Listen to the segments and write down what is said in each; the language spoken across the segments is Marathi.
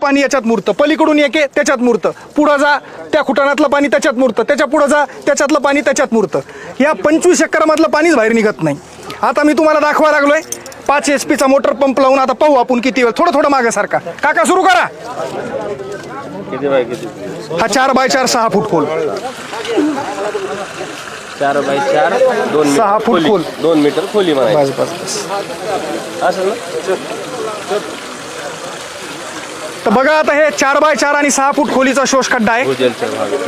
पाणी याच्यात मुरतं, पलीकडून एके त्याच्यात मुरतं, पुढं जा त्या खुटाणातलं पाणी त्याच्यात मुरतं, त्याच्या पुढं जा त्याच्यातलं पाणी त्याच्यात मुरतं. या 25 एकरमधलं पाणीच बाहेर निघत नाही. आता मी तुम्हाला दाखवा लागलोय 5 HP चा मोटर पंप लावून. आता पाहू आपण किती वेळ. थोडं थोडं मागे सारखा काका सुरू करा. हा 4x4 6 फूट खोल, 4x4 6 फूट खोल, 2 मीटर खोली. बस बस बस. तर बघा आता हे 4x4 आणि 6 फूट खोलीचा शोष खड्डा आहे.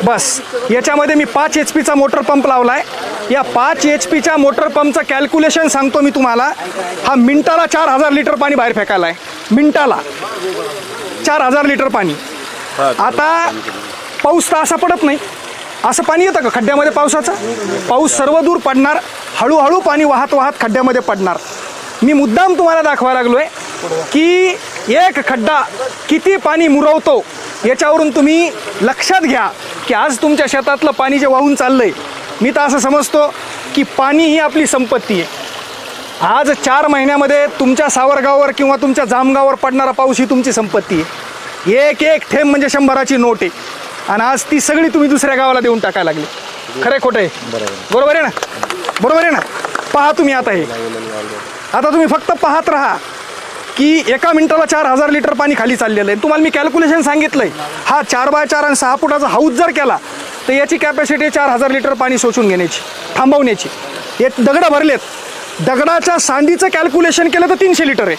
बस याच्यामध्ये मी 5 HP चा मोटर पंप लावलाय. या 5 HP च्या मोटर पंपचं कॅल्क्युलेशन सांगतो मी तुम्हाला. हा मिनिटाला 4000 लिटर पाणी बाहेर फेकायला आहे. मिनिटाला 4000 लिटर पाणी. आता पाऊस तर असा पडत नाही. असं पाणी येतं का खड्ड्यामध्ये पावसाचा? पाऊस सर्व दूर पडणार, हळूहळू पाणी वाहत वाहत खड्ड्यामध्ये पडणार. मी मुद्दाम तुम्हाला दाखवायला लागलोय की एक खड्डा किती पाणी मुरवतो याच्यावरून तुम्ही लक्षात घ्या की आज तुमच्या शेतातलं पाणी जे वाहून चाललंय. मी तर असं समजतो की पाणी ही आपली संपत्ती आहे. आज 4 महिन्यामध्ये तुमच्या सावरगावावर किंवा तुमच्या जामगावावर पडणारा पाऊस ही तुमची संपत्ती आहे. एक एक थेंब म्हणजे 100ची नोट आहे. आणि आज ती सगळी तुम्ही दुसऱ्या गावाला देऊन टाकायला लागली. खरं खोटं आहे? बरोबर आहे ना? बरोबर आहे ना? पहा तुम्ही आता हे. आता तुम्ही फक्त पाहत राहा की एका मिनिटाला 4000 लिटर पाणी खाली चाललेलं आहे. तुम्हाला मी कॅल्क्युलेशन सांगितलंय. हा 4x4 आणि 6 फुटाचा हाऊस जर केला तर याची कॅपॅसिटी 4000 लिटर पाणी शोषून घेण्याची, थांबवण्याची. हे दगडं भरलेत. दगडाच्या सांडीचं कॅल्क्युलेशन केलं तर 300 लिटर आहे.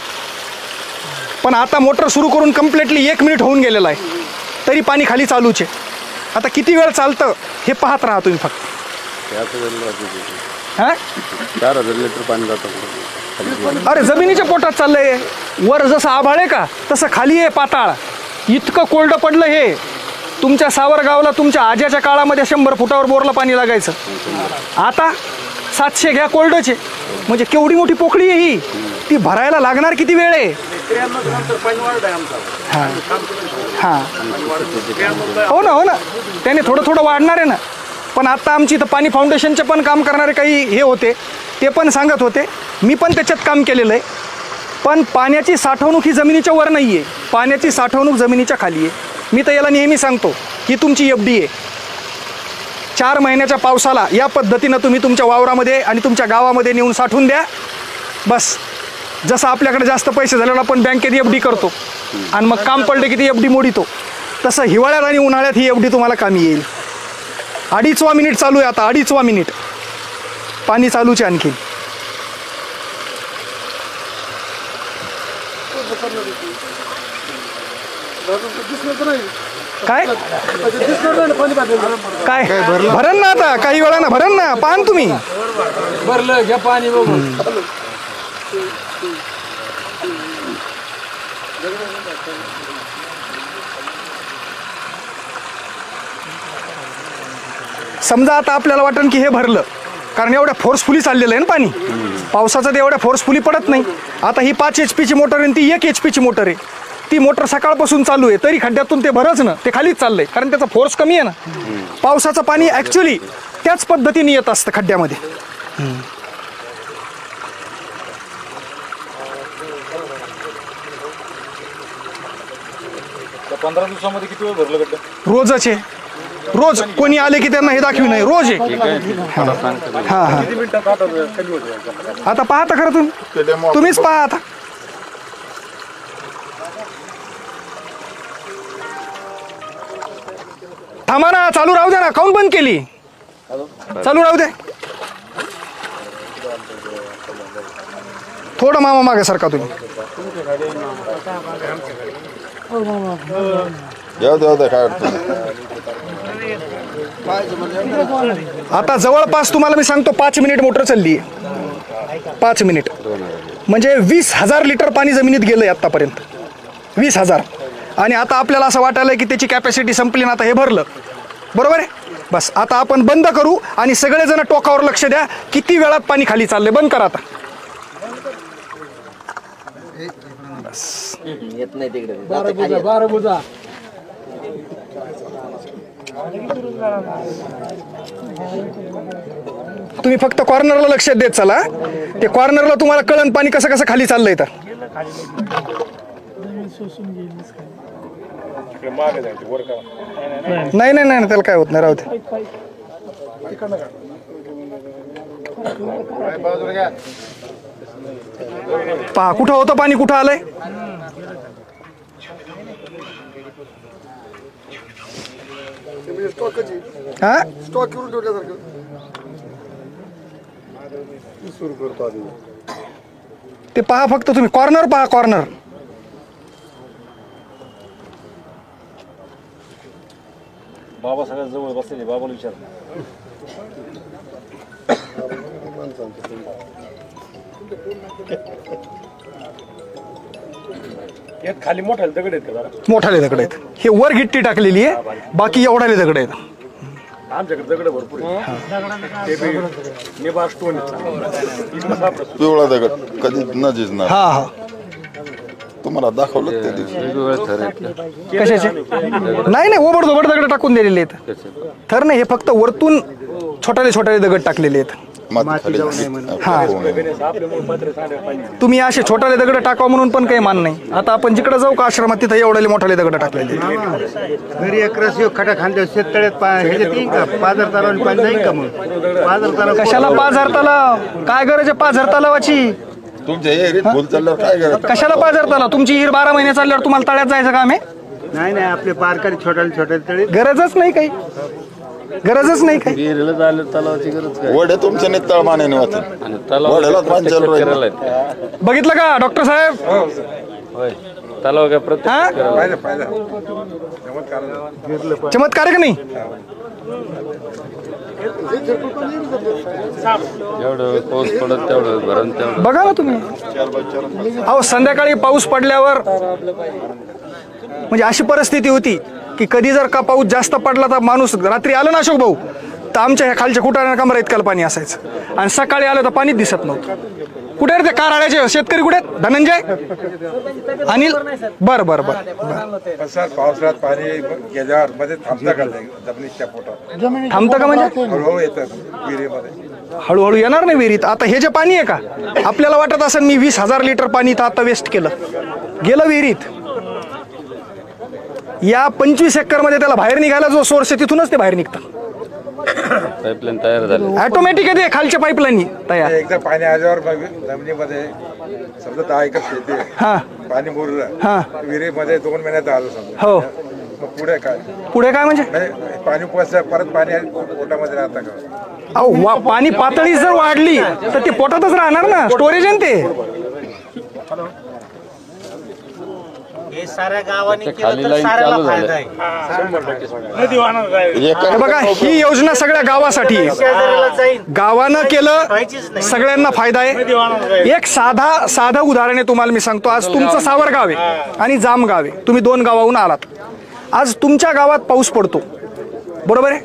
पण आता मोटर सुरू करून कम्प्लिटली 1 मिनिट होऊन गेलेला आहे, तरी पाणी खाली चालूच आहे. आता किती वेळ चालतं हे पाहत राहा तुम्ही फक्त. 4000 लिटर पाणी जातं. अरे जमिनीच्या पोटात चाललंय. वर जसं आभाळ आहे का तसं खाली आहे पाताळ. इतकं कोल्ड पडलं हे. तुमच्या सावरगावला तुमच्या आज्याच्या काळामध्ये 100 फुटावर बोरला पाणी लागायचं. आता 700 घ्या कोल्डचे. म्हणजे केवढी मोठी पोकळी आहे ही. ती भरायला लागणार किती वेळ आहे? हां हो ना, हो ना. त्याने थोडं थोडं वाढणार आहे ना. पण आता आमची इथं पाणी फाउंडेशनचे पण काम करणारे काही हे होते, ते पण सांगत होते. मी पण त्याच्यात काम केलेलं आहे. पण पाण्याची साठवणूक ही जमिनीच्या वर नाही आहे, पाण्याची साठवणूक जमिनीच्या खाली आहे. मी तर याला नेहमी सांगतो की तुमची FD आहे. 4 महिन्याच्या पावसाला या पद्धतीनं तुम्ही तुमच्या वावरामध्ये आणि तुमच्या गावामध्ये नेऊन साठवून द्या. बस जसं आपल्याकडे जास्त पैसे झाल्यावर आपण बँकेत FD करतो आणि मग काम पडलं की ती FD मोडीतो, तसं हिवाळ्यात आणि उन्हाळ्यात ही FD तुम्हाला कामी येईल. 2.5वा मिनिट चालू आहे आता. 2.5वा मिनिट पाणी चालूच आहे आणखी. काय काय भरण ना आता काही वेळानं भरण ना. पान तुम्ही भरलं घ्या पाणी बघून. समजा आता आपल्याला वाटतं की हे भरलं, कारण एवढ्या फोर्सफुली चाललेलं आहे ना पाणी. पावसाचं ते एवढ्या फोर्सफुली पडत नाही. आता ही 5 HP ची मोटर आहे, ती 1 HP ची मोटर आहे. ती मोटर सकाळपासून चालू आहे, तरी खड्ड्यातून ते भरच ना, ते खालीच चाललंय, कारण त्याचा फोर्स कमी आहे ना. पावसाचं पाणी ॲक्च्युली त्याच पद्धतीने येत असतं खड्ड्यामध्ये. 15 दिवसामध्ये किती वेळ भरलं गड्डा? रोजच आहे. रोज कोणी आले की त्यांना हे दाखवी नाही. रोज आहे. हां हां. आता पाहता खरं तुम्हीच पहा आता. थांबा ना, चालू राहू द्या ना. काऊन बंद केली? चालू राहू दे. थोडं मामा मागे सारखा तुम्ही. आता जवळपास तुम्हाला मी सांगतो 5 मिनिट मोटर चालली आहे. 5 मिनिट म्हणजे 20,000 लिटर पाणी जमिनीत गेलंय आतापर्यंत. 20,000. आणि आता आपल्याला असं वाटायला की त्याची कॅपॅसिटी संपली ना, आता हे भरलं. बरोबर आहे? बस आता आपण बंद करू आणि सगळेजण टोकावर लक्ष द्या किती वेळात पाणी खाली चाललंय. बंद करा आता. येत नाही तिकडे. तुम्ही फक्त कॉर्नरला लक्ष देत चला. ते कॉर्नरला तुम्हाला कळण पाणी कसं कसं खाली चाललंय तर. नाही नाही नाही त्याला काय होत नाही, राहू दे. पहा कुठं होतं पाणी, कुठं आलंय. हा ते पहा फक्त तुम्ही, कॉर्नर पहा, कॉर्नर. बाबा सगळ्यात जवळ बसलेले, बाबाला विचार. यात खाली मोठा दगड आहेत का जरा? मोठाले दगड आहेत. हे वर गिट्टी टाकलेली आहे, बाकी एवढाले दगड आहेत. आमच्याकडे दगड भरपूर निबार स्टोन पिवळा दगड कधी न जिजणार. हा हा तुम्हाला दाखवलं त्या दिवशी. वेगवेगळे थर आहेत का? कशाचे? नाही नाही, ओबड धोबड दगड टाकून दिलेले आहेत. थर नाही, हे फक्त वरतून छोटाले छोटाले दगड टाकलेले आहेत. माती खाली हा. होऊ नये. तुम्ही असे छोटाले दगड टाकावं म्हणून पण काही मान नाही. आता आपण जिकडे जाऊ का आश्रमात, तिथं एवढे मोठाले दगड टाकलेले आहेत. घरी एकरस खटा खांद्या शेततळ्यात ह्याच्यात येईन का? पाझर तलावाने पाणी जाईल का? मग पाझर तलाव कशाला 5,000 तलाव? काय गरज आहे 5,000 तलावाची? तुमच्या एरीत फुल चालल्यावर काय करायचं? कशाला 5,000 तलाव? तुमची हिर 12 महिने चालल्यावर तुम्हाला तळ्यात जायचं काम आहे? नाही नाही, आपले पारकारी छोट्याले छोट्याले तळे. गरजच नाही काही, गरजच नाही काही. विहिरीला झालं तलावाची गरज काय? वडे तुमच्या नित्तळ पाण्याने वाचन. आणि तलाव वड्याला प्रत्येक पंचायत राहील. शेतकऱ्याला आहेत. बघितलं का डॉक्टर साहेब? होय, तलाव काय प्रत्येक हा? शेतकऱ्याला आहे. चमत्कार का नाही? जेवढं पाऊस पडत तेवढं भरण तेवढं. बघा ना तुम्ही. अहो संध्याकाळी पाऊस पडल्यावर म्हणजे अशी परिस्थिती होती की कधी जर का पाऊस जास्त पडला तर माणूस रात्री आलं ना अशोक भाऊ, तर आमच्या ह्या खालच्या कुटाऱ्या कमरा इतक्याला पाणी असायचं. आणि सकाळी आलं तर पाणीच दिसत नव्हतं. कुठे रे ते कारहाड्याचे शेतकरी? कुठे? धनंजय, अनिल. बरं बरं बरं. सर पावसाळ्यात पाणी गेल्यावर मध्ये थांबतं का जमिनीच्या पोटात? थांबतं का म्हणजे? हळूहळू येतं विहिरीमध्ये. हळूहळू येणार नाही विहिरीत. आता हे जे पाणी आहे का, आपल्याला वाटत असेल मी 20,000 लिटर पाणी इथं आता वेस्ट केलं, गेलं विहिरीत. या 25 एकरमध्ये त्याला बाहेर निघायला जो सोर्स आहे तिथूनच ते बाहेर निघतं. पाईपलाईन तयार झाली. ऑटोमॅटिक आहे ते खालच्या पाईपलाईन तयार. एकदा पाणी आल्यावर मग जमिनीमध्ये समजा 10 एकर शेती आहे, हा पाणी मुरलं, हा विहिरीमध्ये 2 महिन्यात आलं समजा. हो. मग पुढे काय? पुढे काय म्हणजे? म्हणजे पाणी परत पाणी पोटामध्ये राहतं का? अहो पाणी पातळी जर वाढली तर ते पोटातच राहणार ना, स्टोरेज आहे ना ते. हे साऱ्या गावांनी खाली केलं तर लाईन साऱ्याला चालू फायदा आहे. हे बघा, ही योजना सगळ्या गावासाठी आहे. शेजाऱ्याला जाईल. गावानं केलं, पाहिजेच नाही. सगळ्यांना फायदा आहे. एक साधा उदाहरण आहे तुम्हाला मी सांगतो. आज तुमचं सावरगाव आहे आणि जामगाव आहे, तुम्ही 2 गावाहून आलात. आज तुमच्या गावात पाऊस पडतो, बरोबर आहे,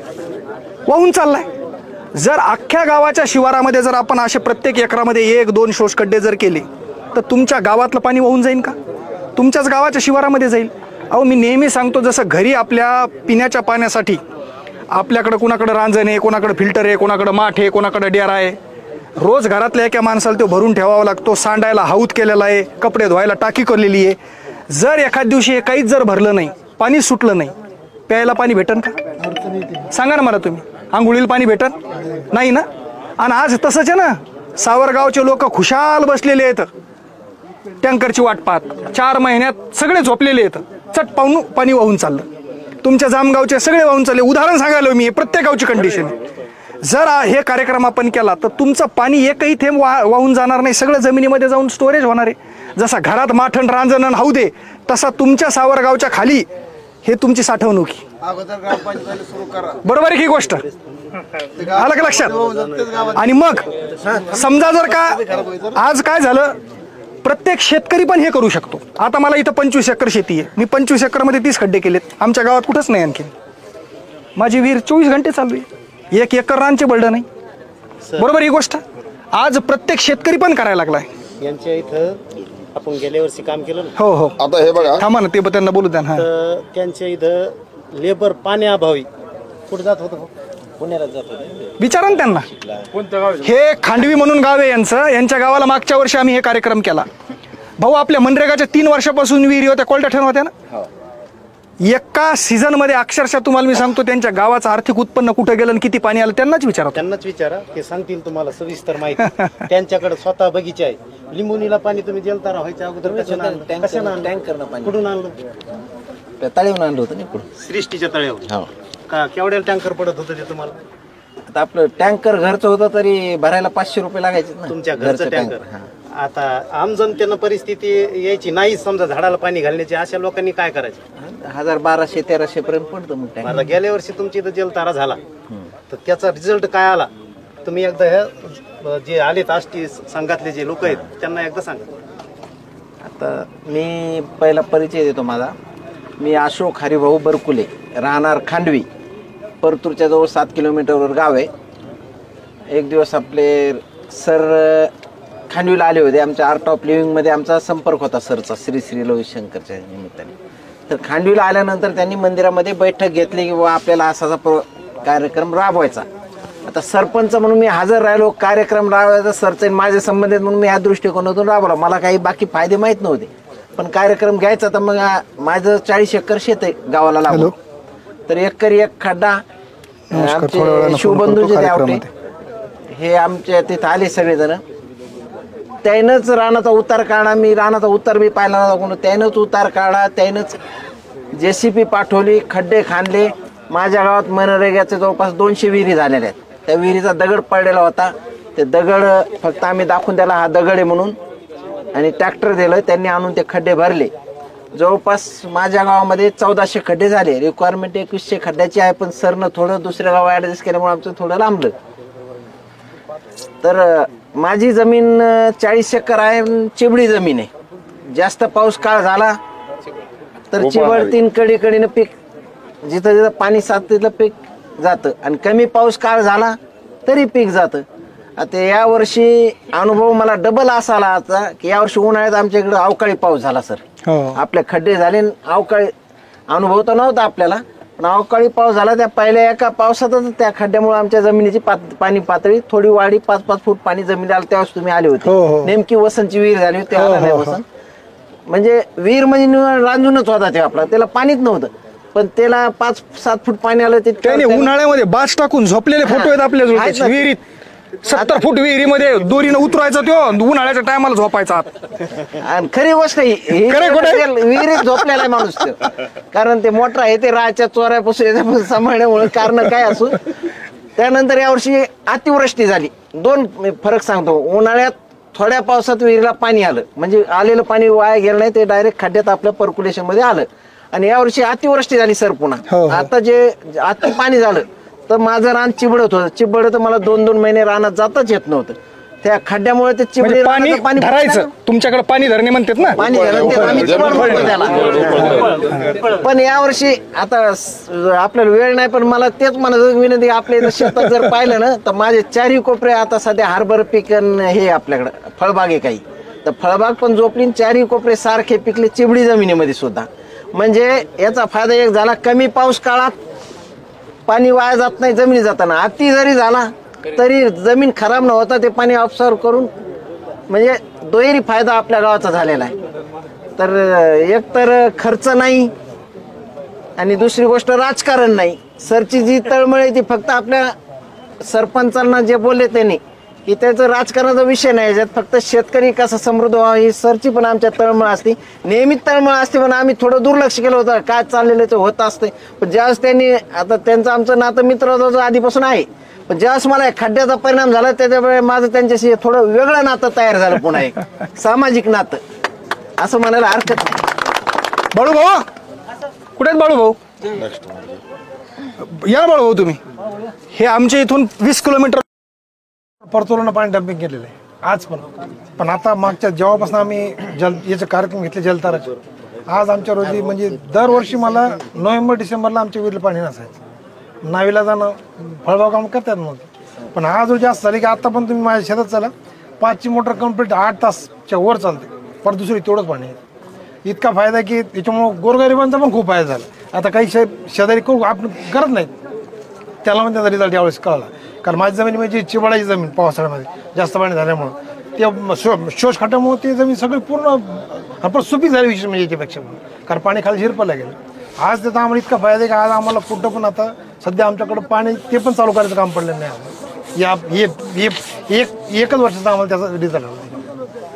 वाहून चाललाय. जर अख्ख्या गावाच्या शिवारामध्ये जर आपण असे प्रत्येक एकरामध्ये 1-2 शोषखड्डे जर केले तर तुमच्या गावातलं पाणी वाहून जाईल का? तुमच्याच गावाच्या शिवारामध्ये जाईल. अहो मी नेहमी सांगतो, जसं घरी आपल्या पिण्याच्या पाण्यासाठी आपल्याकडं कुणाकडं रांजण आहे, कोणाकडं फिल्टर आहे, कोणाकडं माठ आहे, कोणाकडं डेरा आहे. रोज घरातल्या एका माणसाला तो भरून ठेवावा लागतो. सांडायला हाऊत केलेला आहे, कपडे धुवायला टाकी करलेली आहे. जर एखाद दिवशी हे काहीच जर भरलं नाही, पाणी सुटलं नाही, प्यायला पाणी भेटन का? सांगा ना मला तुम्ही. आंघोळीला पाणी भेटन नाही ना. आणि आज तसंच आहे ना, सावरगावचे लोक खुशाल बसलेले आहेत, टँकरची वाट पाहत. 4 महिन्यात सगळे झोपलेले आहेत, चट पाहून पाणी वाहून चाललं. तुमच्या जामगावचे सगळे वाहून चालले. उदाहरण सांगायला मी, प्रत्येक गावची कंडिशन आहे. जर हे कार्यक्रम आपण केला तर तुमचं पाणी एकही थेंब वाहून जाणार नाही, सगळं जमिनीमध्ये जाऊन स्टोरेज होणार आहे. जसा घरात माठण रांजण हाऊ दे, तसा तुमच्या सावरगावच्या खाली हे तुमची साठवणूक. बरोबर आहे की गोष्ट? आलं का लक्षात? आणि मग समजा जर का आज काय झालं, प्रत्येक शेतकरी पण हे करू शकतो. आता मला इथं 25 एकर शेती आहे, मी 25 एकरमध्ये 30 खड्डे केलेत. आमच्या गावात कुठंच नाही आणखी. माझी विहीर 24 घंटे चालू आहे, 1 एकर रानचे बळडं नाही. बरोबर ही गोष्ट आज प्रत्येक शेतकरी पण करायला लागलाय. यांच्या इथं आपण गेल्या वर्षी काम केलं ना. हो हो, आता हे बघा, थांबा ना, ते त्यांना बोलू द्या ना. तर त्यांच्या इथं लेबर पाण्याअभावी कुठं जात होतं? पुण्याला जात होतं. विचारा ना त्यांना. कोणतं गाव? हे खांडवी म्हणून गाव आहे यांचं. यांच्या गावाला मागच्या वर्षी आम्ही हे कार्यक्रम केला. भाऊ आपल्या मनरेगाच्या 3 वर्षापासून विहिरी होत्या, कोलट्या ठेवून होत्या ना. एका सीझन मध्ये अक्षरशः तुम्हाला मी सांगतो त्यांच्या गावाचं आर्थिक उत्पन्न कुठे गेलं आणि किती पाणी आलं त्यांनाच विचारा. त्यांनाच विचारा, ते सांगतील तुम्हाला सविस्तर माहिती. त्यांच्याकडे स्वतः बगीचा आहे. लिंबुनीला पाणी तुम्ही जलतारा व्हायच्या अगोदर कशानं आणलं? टँकरनं पाणी कुठून आणलं? तळेवून आणलं होतं ना इकडून, सृष्टीच्या तळ्यावर. हो. का केवढ्याला टँकर पडत होतं ते तुम्हाला? आता आपलं टँकर घरचं होतं तरी भरायला 500 रुपये लागायचे ना तुमच्या घरचं टँकर. आता आम जनतेनं परिस्थिती यायची नाही, समजा झाडाला पाणी घालण्याची, अशा लोकांनी काय करायचं? 1200-1300 पर्यंत पडतं मग टँकर. आता गेल्या वर्षी तुमची इथं जलतारा झाला तर त्याचा रिझल्ट काय आला? तुम्ही एकदा ह्या जे आलेत आष्टी संघातले जे लोक आहेत त्यांना एकदा सांगा. आता मी पहिला परिचय देतो माझा. मी अशोक हरिभाऊ बरकुले, राहणार खांडवी, परतूरच्या जवळ 7 किलोमीटरवर गाव आहे. एक दिवस आपले सर खांडवीला आले होते. आमच्या आर्ट ऑफ लिव्हिंगमध्ये आमचा संपर्क होता सरचा, श्री श्री रविशंकरच्या निमित्ताने. तर खांडवीला आल्यानंतर त्यांनी मंदिरामध्ये बैठक घेतली की बाबा आपल्याला असा कार्यक्रम राबवायचा. आता सरपंच म्हणून मी हजर राहिलो, कार्यक्रम राबवायचा सरचे माझे संबंध आहेत म्हणून मी ह्या दृष्टिकोनातून राबवला. मला काही बाकी फायदे माहीत नव्हते, पण कार्यक्रम घ्यायचा तर मग माझं 40 एकर शेत आहे गावाला लागून. तर एकरी एक खड्डा. आमचे शिवबंधू जे आवडे हे आमच्या तिथं आले सगळेजण. त्यानंच रानाचा उतार काढा. मी रानाचा उतार बी पाहिला नव्हता, त्यानंच उतार काढा, त्यानंच JCP पाठवली, खड्डे खांदले. माझ्या गावात मनरेगाचे जवळपास 200 विहिरी झालेल्या आहेत. त्या विहिरीचा दगड पडलेला होता. ते दगड फक्त आम्ही दाखवून त्याला हा दगड आहे म्हणून आणि ट्रॅक्टर दिलं, त्यांनी आणून ते खड्डे भरले. जवळपास माझ्या गावामध्ये 1400 खड्डे झाले. रिक्वायरमेंट 2100 खड्ड्याची आहे, पण सरनं थोडं दुसऱ्या गाव ॲडजस्ट केल्यामुळे आमचं थोडं लांबलं. तर माझी जमीन 40 एकर आहे, चिबडी जमीन आहे. जास्त पाऊस काळ झाला तर चिबड 3 कडीनं पीक, जिथं जिथं पाणी साचतं तिथलं पीक जातं, आणि कमी पाऊस काळ झाला तरी पीक जातं. आता यावर्षी अनुभव मला डबल असा आला आता की यावर्षी उन्हाळ्यात आमच्या इकडे अवकाळी पाऊस झाला सर. आपले खड्डे झाले, अवकाळी अनुभव तर नव्हता आपल्याला, पण अवकाळी पाऊस झाला. त्या पहिल्या एका पावसातच त्या खड्ड्यामुळे आमच्या जमिनीची पाणी पातळी थोडी वाढी, 5-5 फूट पाणी जमिनीला आलं. त्यावेळेस तुम्ही आले होते. नेमकी वसंतची विहीर झाली होती, तेव्हा नाही वसंत. म्हणजे विहीर म्हणजे रांजूनच होता ते आपला, त्याला पाणीच नव्हतं, पण त्याला 5-7 फूट पाणी आलं. ते उन्हाळ्यामध्ये बाज टाकून झोपलेले फोटो आहेत आपल्या विहिरीत. 70 फूट विहिरीमध्ये दोरीनं उतरायचा तो, उन्हाळ्याच्या टायमाला झोपायचा. आणि खरी गोष्ट विहिरीत झोपलेला आहे माणूस तो. कारण ते मोटर आहे ते राहायच्या चोऱ्यापासून याच्यापासून सांभाळण्यामुळे कारण काय असू. त्यानंतर यावर्षी अतिवृष्टी झाली. 2 फरक सांगतो. उन्हाळ्यात थोड्या पावसात विहिरीला पाणी आलं, म्हणजे आलेलं पाणी वाया गेलं नाही, ते डायरेक्ट खड्ड्यात आपल्या पर्क्युलेशन मध्ये आलं. आणि यावर्षी अतिवृष्टी झाली सर पुन्हा. आता जे अति पाणी झालं तर माझं रान चिबडत होतं. चिबडत मला 2-2 महिने रानात जाताच येत नव्हतं. त्या खड्ड्यामुळे ते चिबडी पाणी धरायचं. तुमच्याकडे पाणी धरणे म्हणतात ना, पाणी आम्ही चिबड म्हणतो त्याला. पण यावर्षी आता आपल्याला वेळ नाही, पण मला तेच म्हणत विनंती, आपल्या इथं शेतात जर पाहिलं ना तर माझे 4ही कोपरे आता सध्या हार्बर पीक हे आपल्याकडं फळबाग आहे काही, तर फळबाग पण जोपली. 4ही कोपरे सारखे पिकले चिबडी जमिनीमध्ये सुद्धा. म्हणजे याचा फायदा एक झाला, कमी पाऊस काळात पाणी वाया जात नाही जमिनी जाताना. अति जरी झाला तरी जमीन खराब न होता ते पाणी ऑब्झर्व करून, म्हणजे दुहेरी फायदा आपल्या गावाचा झालेला आहे. तर एक तर खर्च नाही आणि दुसरी गोष्ट राजकारण नाही. सरची जी तळमळ आहे ती फक्त आपल्या सरपंचांना जे बोलले त्यांनी की त्याचं राजकारणाचा विषय नाही, याच्यात फक्त शेतकरी कसा समृद्ध व्हावा ही सरची पण आमच्या तळमळ असते, नेहमीच तळमळ असते. पण आम्ही थोडं दुर्लक्ष केलं होतं, काय चाललेलं ते होत असते. पण ज्यावेळेस त्यांनी, आता त्यांचं आमचं नातं मित्राचं आधीपासून आहे, पण ज्यावेळेस मला खड्ड्याचा परिणाम झाला त्याच्यामुळे माझं त्यांच्याशी थोडं वेगळं नातं तयार झालं, पुन्हा एक सामाजिक नातं असं म्हणायला हरकत नाही. बाळू भाऊ कुठे आहेत? बाळू भाऊ या. बाळू भाऊ तुम्ही, हे आमच्या इथून 20 किलोमीटर परतूरनं पाणी डम्पिंग केलेलं आहे आज पण आता मागच्या जेव्हापासून आम्ही याचे कार्यक्रम घेतले जलताराचे, आज आमच्या रोजी म्हणजे दरवर्षी मला नोव्हेंबर-डिसेंबरला आमच्या विहिरीला पाणी नसायचं. नावीला जाणं फळबाग काम करतात मग. पण आज रोजी असं झाली की आता पण तुम्ही माझ्या शेतात चला, 5ची मोटर कम्प्लीट 8 तासच्या वर चालते, परत दुसरी तेवढंच पाणी आहे. इतका फायदा की त्याच्यामुळं गोरगरिबांचा पण खूप फायदा झाला. आता काही शेजारी करू आपण करत नाहीत, त्याला पण त्याचा रिझल्ट यावेळेस कळला. कारण माझी जमीन म्हणजे चिबडाची जमीन, पावसाळ्यामध्ये जास्त पाणी झाल्यामुळं ते शोष खड्ड्यामुळे ती जमीन सगळी पूर्ण सुपीक झाली, विशेष म्हणजे याच्यापेक्षा, कारण पाणी खाली झिरपलं गेलं. आज त्याचा आम्हाला इतका फायदा आहे की आज आम्हाला कुठं पण आता सध्या आमच्याकडं पाणी ते पण चालू करायचं काम पडलेलं नाही आम्हाला. एकच वर्षाचा आम्हाला त्याचा रिझल्ट आला.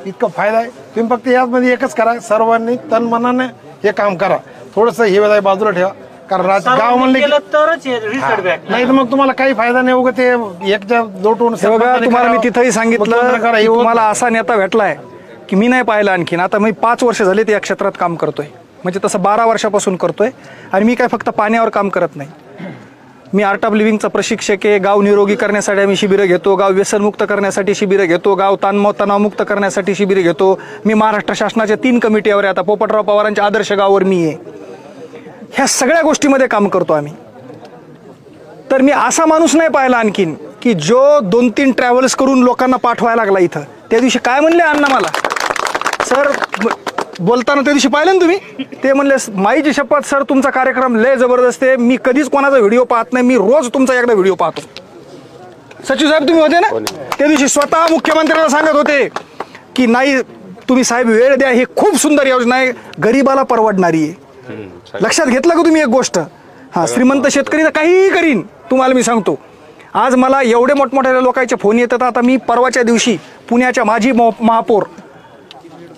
इतका फायदा आहे. तुम्ही फक्त यामध्ये एकच करा, सर्वांनी तन मनाने हे काम करा. थोडंसं हे बाजूला ठेवा, कारण गाव म्हणले नाही तर मग तुम्हाला काही फायदा नाही. उगा ते एकच्या लोटून बघा, तुम्हाला मी तिथंही सांगितलं, तुम्हाला असा नेता भेटलाय की मी नाही पाहिलं आणखीन. आता मी 5 वर्ष झाले त्या क्षेत्रात काम करतोय, म्हणजे तसं 12 वर्षापासून करतोय. आणि मी काय फक्त पाण्यावर काम करत नाही, मी आर्ट ऑफ लिव्हिंगचा प्रशिक्षक आहे. गाव निरोगी करण्यासाठी आम्ही शिबिरं घेतो, गाव व्यसनमुक्त करण्यासाठी शिबिरं घेतो, गाव तणावमुक्त करण्यासाठी शिबिरं घेतो. मी महाराष्ट्र शासनाच्या 3 कमिटीवर आहे. आता पोपटराव पवारांच्या आदर्श गावावर मी आहे. ह्या सगळ्या गोष्टीमध्ये काम करतो आम्ही. तर मी असा माणूस नाही पाहिला आणखीन की जो 2-3 ट्रॅव्हल्स करून लोकांना पाठवायला लागला इथं. त्या दिवशी काय म्हणले अण्णा मला, सर बोलताना त्या दिवशी पाहिलं ना तुम्ही, ते म्हणले माईची शपथ सर तुमचा कार्यक्रम लय जबरदस्त आहे, मी कधीच कोणाचा व्हिडिओ पाहत नाही, मी रोज तुमचा एकदा व्हिडिओ पाहतो. सचिव साहेब तुम्ही होते ना त्या दिवशी, स्वतः मुख्यमंत्र्यांना सांगत होते की नाही तुम्ही साहेब वेळ द्या, ही खूप सुंदर योजना आहे, गरीबाला परवडणारी आहे. लक्षात घेतलं का तुम्ही एक गोष्ट? हा, श्रीमंत शेतकरी तर काहीही करीन, तुम्हाला मी सांगतो. आज मला एवढे मोठमोठ्या लोकांचे फोन येतात. आता मी परवाच्या दिवशी पुण्याच्या माजी महापौर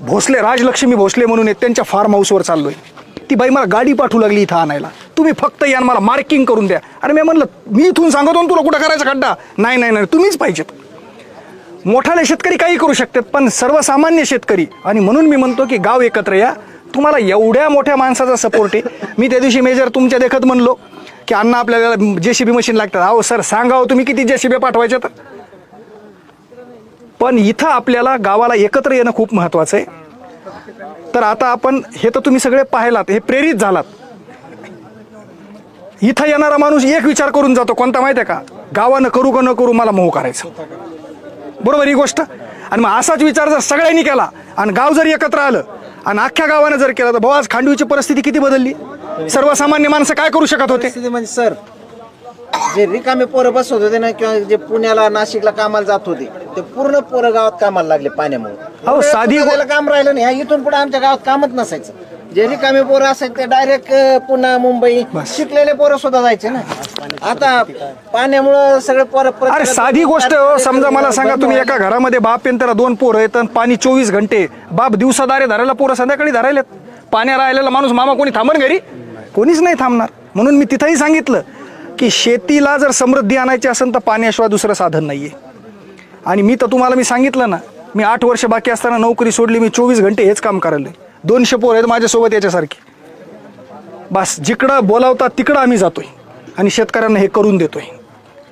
भोसले, राजलक्ष्मी भोसले म्हणून आहेत, त्यांच्या फार्म हाऊसवर चाललोय. ती बाई मला गाडी पाठवू लागली इथं आणायला, तुम्ही फक्त या मला मार्किंग करून द्या. अरे मी म्हणलं मी इथून सांगतो तुला कुठं करायचा खड्डा, नाही नाही नाही तुम्हीच पाहिजेत. मोठाले शेतकरी काही करू शकतात, पण सर्वसामान्य शेतकरी, आणि म्हणून मी म्हणतो की गाव एकत्र या. तुम्हाला एवढ्या मोठ्या माणसाचा सपोर्ट आहे. मी त्या दिवशी मेजर तुमच्या देखत म्हणलो की अण्णा आपल्याला JCB मशीन लागतात. अहो सर सांगावं तुम्ही किती JCB पाठवायचे तर. पण इथं आपल्याला गावाला एकत्र येणं खूप महत्वाचं आहे. तर आता आपण हे तर तुम्ही सगळे पाहिलात, हे प्रेरित झालात. इथं येणारा माणूस एक विचार करून जातो, कोणता माहिती आहे का, गावानं करू का न करू मला मोह करायचं. बरोबर ही गोष्ट. आणि मग असाच विचार जर सगळ्यांनी केला आणि गाव जर एकत्र आलं आणि अख्ख्या गावानं जर केलं तर भाऊ आज खांडवीची परिस्थिती किती बदलली. सर्वसामान्य माणसं काय करू शकत होते. म्हणजे सर जे रिकामे पोरं बसवत होते ना, किंवा जे पुण्याला नाशिकला कामाला जात होते, ते पूर्ण पोरं गावात कामाला लागले पाण्यामुळे. अहो साधी काम राहिलं नाही. इथून पुढे आमच्या गावात कामच नसायचं. जे रिकामे पोरं असायचे ते डायरेक्ट पुणे मुंबई, शिकलेले पोरं सुद्धा जायचे ना. आता पाण्यामुळं सगळे पोरं. अरे साधी गोष्ट हो, समजा मला सांगा तुम्ही एका घरामध्ये बाप आणि त्याला 2 पोरं आहेत आणि पाणी 24 घंटे, बाप दिवसा दारे धरायला, पोरं संध्याकाळी धरायलेत. पाण्या राहिलेला माणूस मामा कोणी थांबन घरी, कोणीच नाही थांबणार. म्हणून मी तिथंही सांगितलं की शेतीला जर समृद्धी आणायची असेल तर पाण्याशिवाय दुसरं साधन नाहीये. आणि मी तर तुम्हाला मी सांगितलं ना, मी 8 वर्ष बाकी असताना नोकरी सोडली, मी 24 घंटे हेच काम करायला. 200 पोरं आहेत माझ्यासोबत याच्यासारखी. बस जिकडं बोलावतात तिकडं आम्ही जातोय आणि शेतकऱ्यांना हे करून देतोय.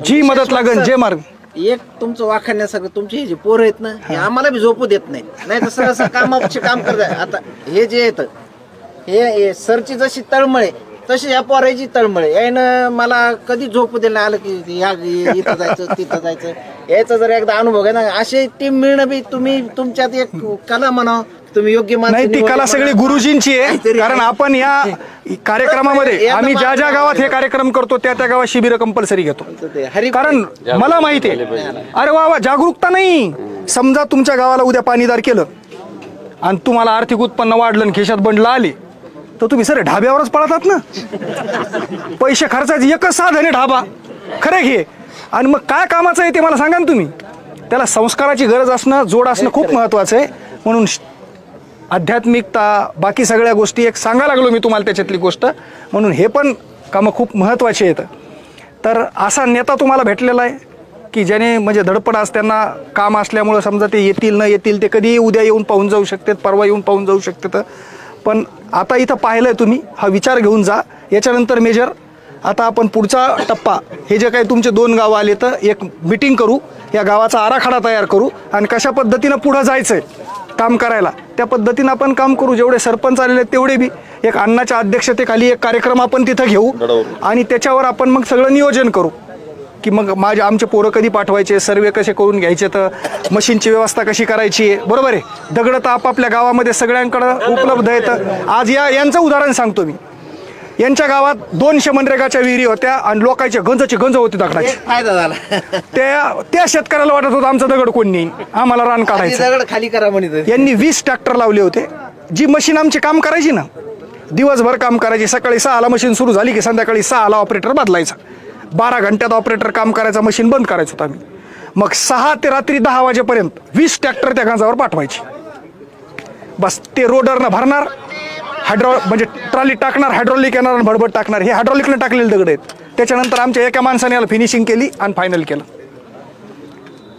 जी मदत लागेल, जे मार्ग. एक तुमचं वाखाण्यासारखं तुमचे हे जे पोरं आहेत ना, हे आम्हाला बी झोपू देत नाही. नाही तर सरस काम करताय. आता हे जे येतं हे सरची जशी तळमळे तशी या पोराची तळमळे, यानं मला कधी झोपू दिलं नाही. आलं की ह्या इथं जायचं तिथं जायचं, याचा जर एकदा अनुभव आहे ना, अशी टीम मिळणं बी तुम्ही तुमच्यात एक कला म्हणा, तुम्ही योग्य नाही. ती कला सगळी गुरुजींची आहे. कारण आपण या कार्यक्रमामध्ये आम्ही ज्या ज्या गावात हे कार्यक्रम करतो त्या त्या गावात शिबिर कंपल्सरी घेतो. कारण मला माहिती आहे, अरे वा जागरूकता नाही. समजा तुमच्या गावाला उद्या पाणीदार केलं आणि तुम्हाला आर्थिक उत्पन्न वाढलं आणि खिशात बंडला आले तर तुम्ही सर ढाब्यावरच पळतात ना. पैसे खर्चायचे एकच साधन आहे ढाबा, खरं घे. आणि मग काय कामाचं आहे ते मला सांगा ना तुम्ही. त्याला संस्काराची गरज असणं, जोड असणं खूप महत्वाचं आहे. म्हणून आध्यात्मिकता, बाकी सगळ्या गोष्टी एक सांगायला लागलो मी तुम्हाला त्याच्यातली गोष्ट. म्हणून हे पण कामं खूप महत्त्वाची आहेत. तर असा नेता तुम्हाला भेटलेला आहे की ज्याने म्हणजे धडपड आज त्यांना काम असल्यामुळं समजा ते येतील न येतील, ते कधी उद्या येऊन पाहून जाऊ शकतात, परवा येऊन पाहून जाऊ शकतात. पण आता इथं पाहिलंय तुम्ही, हा विचार घेऊन जा. याच्यानंतर मेजर आता आपण पुढचा टप्पा, हे जे काही तुमचे 2 गावं आले तर एक मीटिंग करू, या गावाचा आराखडा तयार करू आणि कशा पद्धतीनं पुढं जायचंय काम करायला त्या पद्धतीनं आपण काम करू. जेवढे सरपंच आलेले तेवढे बी एक अण्णाच्या अध्यक्षतेखाली एक कार्यक्रम आपण तिथं घेऊ आणि त्याच्यावर आपण मग सगळं नियोजन करू की मग आमचे पोरं कधी पाठवायचे, सर्वे कसे करून घ्यायचे, तर मशीनची व्यवस्था कशी करायची आहे. बरोबर आहे. दगड तर आपापल्या गावामध्ये सगळ्यांकडं उपलब्ध आहेत. आज यांचं उदाहरण सांगतो मी. यांच्या गावात 200 मनरेगाच्या विहिरी होत्या आणि लोकांचे गंज होती दगडाची. फायदा झाला. त्या शेतकऱ्याला वाटत होतं आमचं दगड कोण नाही, आम्हाला रान काढायचं. दगड खाली करा म्हणत. यांनी 20 ट्रॅक्टर लावले होते. जी मशीन आमचे काम करायची ना, दिवसभर काम करायचे. सकाळी 6ला मशीन सुरू झाली की संध्याकाळी 6ला ऑपरेटर बदलायचा. 12 घंट्यात ऑपरेटर काम करायचा, मशीन बंद करायचं होतं आम्ही. मग 6 ते रात्री 10 वाजेपर्यंत 20 ट्रॅक्टर त्या गांजावर पाठवायचे. बस ते रोडरनं भरणार, म्हणजे ट्रॉली टाकणार, हायड्रॉलिक येणार आणि भडभड टाकणार. हे हायड्रॉलिकनं टाकलेले दगड आहेत. त्याच्यानंतर आमच्या एका माणसाने याला फिनिशिंग केली आणि फायनल केलं.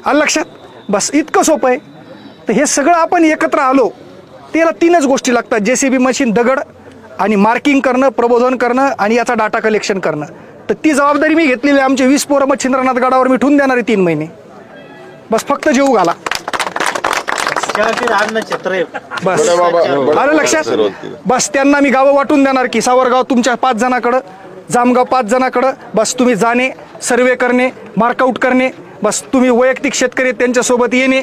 आलं लक्षात? बस इतकं सोपं आहे. तर हे सगळं आपण एकत्र आलो, त्याला 3च गोष्टी लागतात. JCB मशीन, दगड आणि मार्किंग करणं, प्रबोधन करणं आणि याचा डाटा कलेक्शन करणं. तर ती जबाबदारी मी घेतलेली आहे. आमचे 20 पोरं मच्छिंद्रनाथ गडावर मी ठेवून देणार आहे 3 महिने. बस फक्त जेऊ घाला. बस आलं लक्षात? बस त्यांना मी गावं वाटून देणार की सावरगाव तुमच्या 5 जणांकडं, जामगाव 5 जणांकडं. बस तुम्ही जाणे, सर्वे करणे, मार्कआउट करणे. बस तुम्ही वैयक्तिक शेतकरी त्यांच्यासोबत येणे.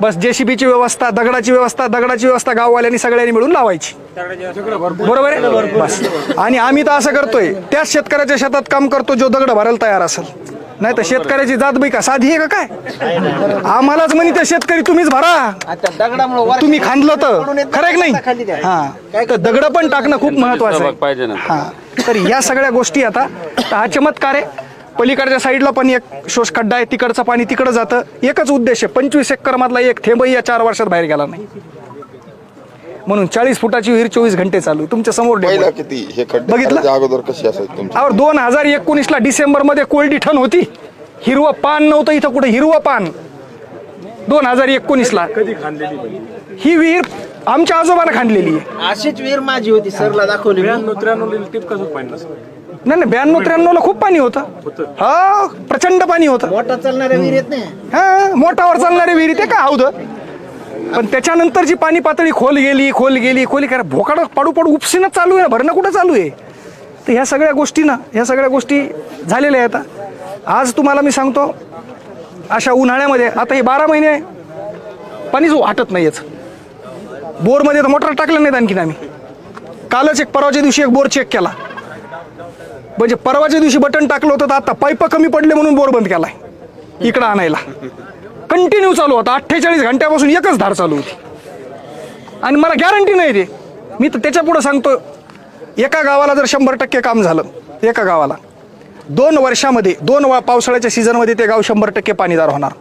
बस JCBची व्यवस्था, दगडाची व्यवस्था गाववाल्यांनी सगळ्यांनी मिळून लावायची. बरोबर आहे? बस. आणि आम्ही तर असं करतोय, त्याच शेतकऱ्याच्या शेतात काम करतो जो दगड भरायला तयार असेल. नाही तर शेतकऱ्याची जात बाई का साधी आहे का काय? आम्हालाच म्हणे ते शेतकरी तुम्हीच भरा, तुम्ही खांदलं तर खरं आहे की नाही? हा, तर दगड पण टाकणं खूप महत्वाचं पाहिजे ना. हा, तर या सगळ्या गोष्टी आता हा चमत्कार आहे. पलीकडच्या साईडला पण एक शोष खड्डा आहे, तिकडचं पाणी तिकडं जातं. एकच उद्देश आहे, 25 एकर मधला एक थेंबही या 4 वर्षात बाहेर गेला नाही. म्हणून 40 फुटाची विहीर 24 घंटे चालू तुमच्या समोर. किती हे खड्डे बघितलं अगोदर कशी असायची तुमची? 2019ला डिसेंबरमध्ये कोल्डी ठण होती. हिरवं पान नव्हतं इथं कुठे, हिरवं पान. 2019ला कधी खांदलेली ही विहीर आमच्या आजोबाने खांदलेली आहे. अशीच विहीर माझी होती, सरला दाखवली. 93 टिप कसं पाहिजे? नाही 92-93ला खूप पाणी होतं. हा, प्रचंड पाणी होतं. मोठा चालणाऱ्या विहिरीत नाही. हा, मोठावर चालणारी विहिरी ते काय हौद. पण त्याच्यानंतर जी पाणी पातळी खोल गेली कारण भोकाड पाडू उपसीनं चालू आहे, भरणं कुठं चालू आहे. तर ह्या सगळ्या गोष्टी झालेल्या आहेत. आज तुम्हाला मी सांगतो, अशा उन्हाळ्यामध्ये आता हे 12 महिने पाणीच वाटत नाही याचं. बोरमध्ये तर मोटर टाकलं नाहीत आणखीन आम्ही. कालच परवाच्या दिवशी एक बोर चेक केला. म्हणजे परवाच्या दिवशी बटन टाकलं होतं, तर आता पाईप कमी पडले म्हणून बोर बंद केलाय इकडं आणायला. कंटिन्यू चालू होता, 48 घंट्यापासून एकच धार चालू होती. आणि मला गॅरंटी नाही ते, मी तर त्याच्या पुढे सांगतो, एका गावाला जर 100% काम झालं, एका गावाला 2 वर्षामध्ये 2 पावसाळ्याच्या सीझनमध्ये ते गाव 100% पाणीदार होणार.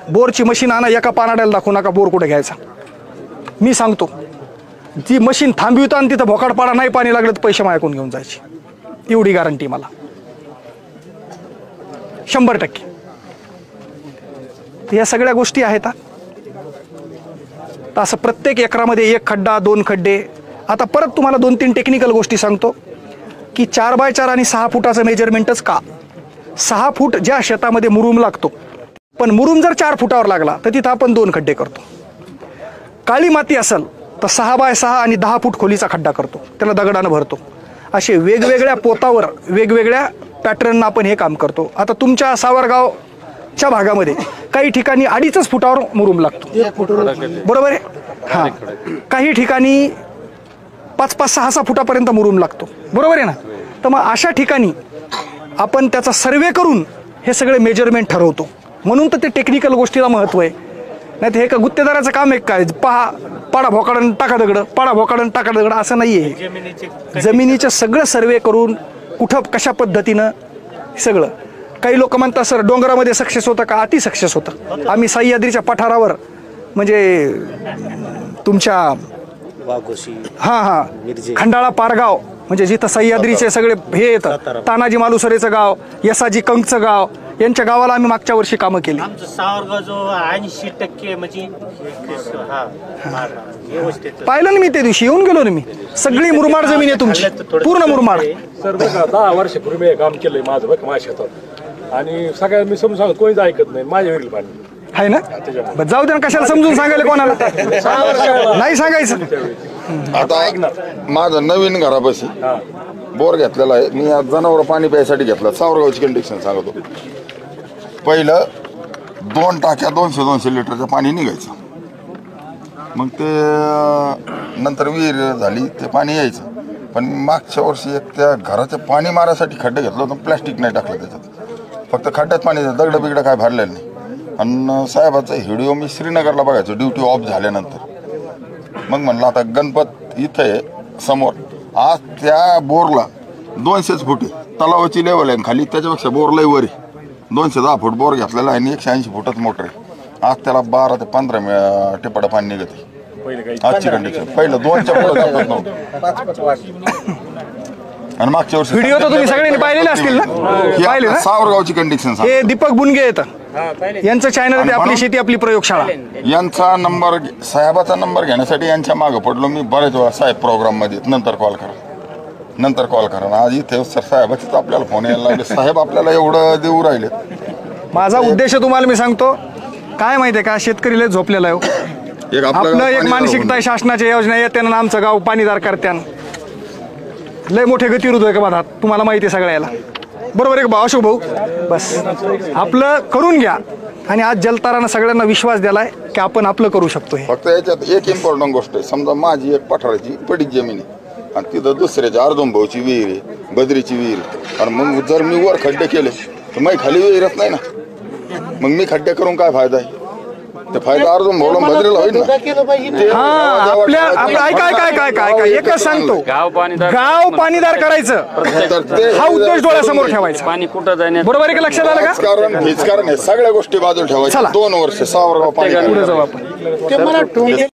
बोरची मशीन आणा, एका पानाड्याला दाखवू नका बोर कुठे घ्यायचा. मी सांगतो, ती मशीन थांबविता आणि तिथं भोकाडपाडा नाही पाणी लागलं तर पैसे मायकून घेऊन जायचे. एवढी गॅरंटी मला 100%. या सगळ्या गोष्टी आहेत. तर असं प्रत्येक एकरामध्ये 1 खड्डा 2 खड्डे. आता परत तुम्हाला 2-3 टेक्निकल गोष्टी सांगतो की 4x4 आणि 6 फुटाचं मेजरमेंटच का. 6 फूट ज्या शेतामध्ये मुरुम लागतो, पण मुरुम जर 4 फुटावर लागला तर तिथं आपण 2 खड्डे करतो. काळी माती असेल तर 6x6 आणि 10 फूट खोलीचा खड्डा करतो, त्याला दगडानं भरतो. असे वेगवेगळ्या पोतावर वेगवेगळ्या पॅटर्ननं आपण हे काम करतो. आता तुमच्या सावरगावच्या भागामध्ये काही ठिकाणी 2.5 फुटावर मुरुम लागतो, बरोबर आहे? हां, काही ठिकाणी 5-5, 6-6 फुटापर्यंत मुरुम लागतो, बरोबर आहे ना? तर मग अशा ठिकाणी आपण त्याचा सर्वे करून हे सगळे मेजरमेंट ठरवतो. म्हणून तर ते टेक्निकल गोष्टीला महत्त्व आहे. नाही तर हे का गुत्तेदाराचं काम आहे काय, पाडा भोकाडून टाका दगड, पाडा भोकाडून टाका दगड, असं नाही आहे. जमिनीचं सगळं सर्वे करून कुठं कशा पद्धतीनं सगळं. काही लोक म्हणतात सर डोंगरामध्ये सक्सेस होतं का, अति सक्सेस होतं. आम्ही सह्याद्रीच्या पठारावर म्हणजे तुमच्या खंडाळा पारगाव म्हणजे जिथं सह्याद्रीचे सगळे हे येतं, तानाजी मालुसरेचं गाव, यसाजी कंकचं गाव, यांच्या गावाला आम्ही मागच्या वर्षी कामं केली. पाहिलं ना मी त्या दिवशी, येऊन गेलो ना मी. सगळी मुरमाड जमीन आहे तुमची, पूर्ण मुरमाड. सर बघा 10 वर्षापूर्वी काम केलंय माझं बघ माझ्या शेतात, आणि सगळ्या मी समजून सांगतो कोणीच ऐकत नाही. माझ्या वेगळी पाणी आहे ना, जाऊ दे ना, कशाला समजून सांगायला कोणाला, नाही सांगायचं. आता माझं नवीन घरापाशी बोर घेतलेला आहे मी. आज जनावर पाणी प्यायसाठी घेतला. सावरगावची कंडिशन सांगतो. पहिलं 2 टाक्या 200-200 लिटरचं पाणी निघायचं. मग ते नंतर विहीर झाली, ते पाणी यायचं. पण मागच्या वर्षी एक त्या घराचं पाणी मारायसाठी खड्डे घेतलं होतं, प्लॅस्टिक नाही टाकलं त्याच्यात, फक्त खड्ड्यात पाणी, दगड बिगडं काय भरलेलं नाही. आणि साहेबाचा व्हिडिओ मी श्रीनगरला बघायचो ड्युटी ऑफ झाल्यानंतर. मग म्हणलं आता गणपत इथं आहे समोर, आज त्या बोरला 200 फूट आहे. तलावाची लेवल आहे खाली, त्याच्यापेक्षा बोर लय वर आहे. 210 फूट बोर घेतलेला आहे आणि 180 फुटच मोटर आहे. आज त्याला 12 ते 15 टिपाडं पाणी निघते आजची कंडिशन. पहिलं 2च्या पुढे जातच नव्हतं. आणि मागच्या वर्षी व्हिडिओ तर तुम्ही सगळ्यांनी पाहिलेले असतील ना? पाहिले ना? सावरगावची कंडिशन हे दीपक बुनगे येतं, यांचं चॅनल आहे आपली शेती आपली प्रयोगशाळा. यांचा नंबर, साहेबाचा नंबर घेण्यासाठी यांच्या मागं पडलो मी बरेच वेळा. साहेब प्रोग्राम मध्ये नंतर कॉल करा. आज इथे सर साहेबाचीच आपल्याला फोन यायला लागले. साहेब आपल्याला एवढं देऊ राहिले. माझा उद्देश तुम्हाला मी सांगतो काय माहितीये का, शेतकरी लय झोपलेला आहे हो. आपलं एक मानसिकता आहे, शासनाच्या योजना येत्यानं आमचं गाव पाणीदार करत्यान. लय मोठे गतिरोधक बघा, तुम्हाला माहिती आहे सगळ्याला. बरोबर आहे का अशोक भाऊ? बस आपलं करून घ्या. आणि आज जलतारानं सगळ्यांना विश्वास दिलाय की आपण आपलं करू शकतो. फक्त याच्यात एक इम्पॉर्टंट गोष्ट आहे. समजा माझी एक पठाराची पडीक जमीन आहे आणि तिथं दुसऱ्याच्या अर्धंभाऊची विहीर आहे, बद्रीची विहीर आहे. आणि मग जर मी वर खड्डे केले तर मग खाली विहीरच नाही ना. मग मी खड्डे करून काय फायदा आहे? ते फायदा अर्धंभाऊला बद्रीला होईल ना. हा आपल्या काय एकच सांगतो, गाव पाणीदार करायचं हा उद्देश डोळ्यासमोर ठेवायचा. पाणी कुठं जाणे बरोबर आहे का? लक्षात आलं का? राजकारण हे सगळ्या गोष्टी बाजूला ठेवायच्या. 2 वर्ष सावरगाव पाणी पुढे जाऊ आपण.